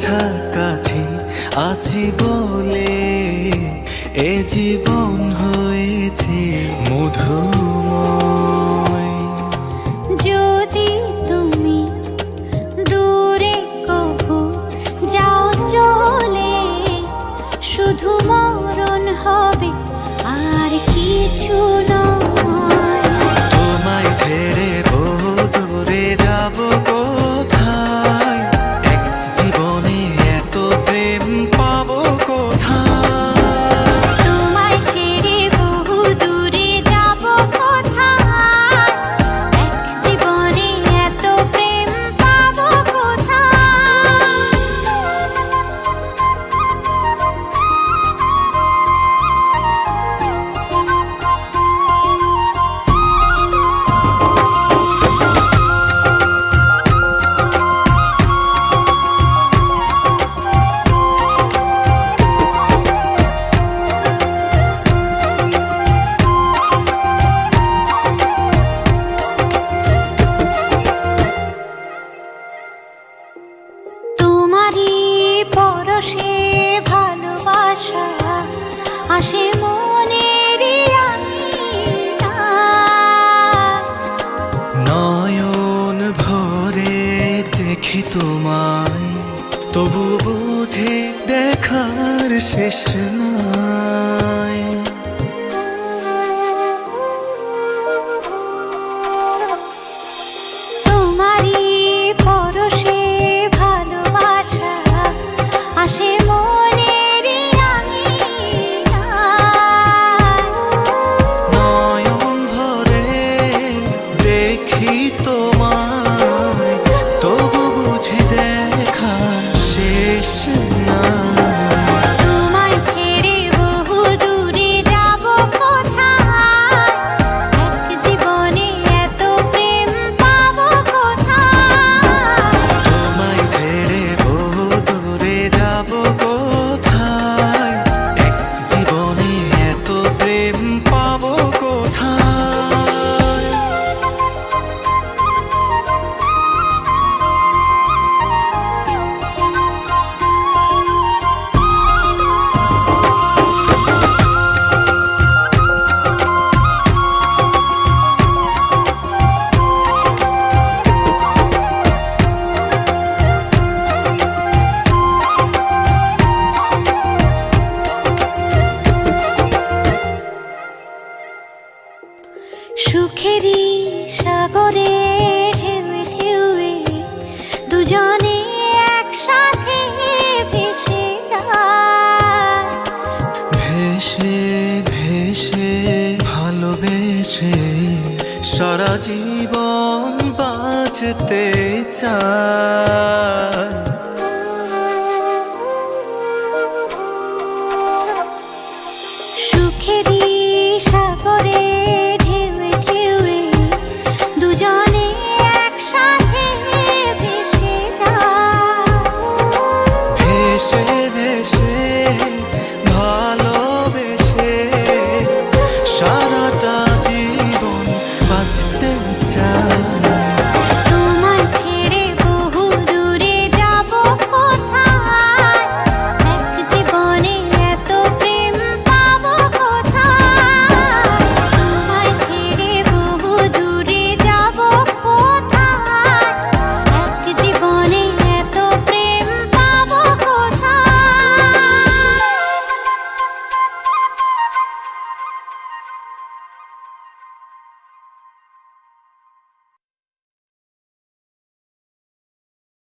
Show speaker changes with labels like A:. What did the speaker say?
A: কাছাকাছি আছি বলে এ জীবন হয়েছে মধুময়।
B: যদি তুমি দূরে কভু যাও চলে, শুধু মরণ হবে আর কিছু নয়।
A: তোমায় ছেড়ে বহু দূরে যাব কোথায়, এক জীবনে এত প্রেম পাবো কোথায়।
B: তোমায় ছেড়ে বহু দূরে যাব কোথায়, এক জীবনে এত প্রেম পাবো কোথায়। তোমারই পরশে ভালোবাসা আসে মনের
A: নয়ন ভরে দেখি তোমায়, তবু বুঝি দেখার শেষ নাই।
B: তোমারই পরশে ভালোবাসা আসে মনের
A: নয়ন ভরে দেখি তোমায়, তবু বুঝি দেখার শেষ নাই।
B: তোমায় ছেড়ে বহু দূরে যাব কোথায়, এক জীবনে এত প্রেম পাবো কোথায়।
A: তোমায় ছেড়ে বহু দূরে যাব কোথায়, এক জীবনে এত প্রেম পাবো কোথায়।
B: সুখেরই সাগরে ঢেউয়ে ঢেউয়ে দুজনে একসাথে ভেসে যায়।
A: ভেসে ভেসে ভালোবেসে সারা জীবন বাঁচতে চায়।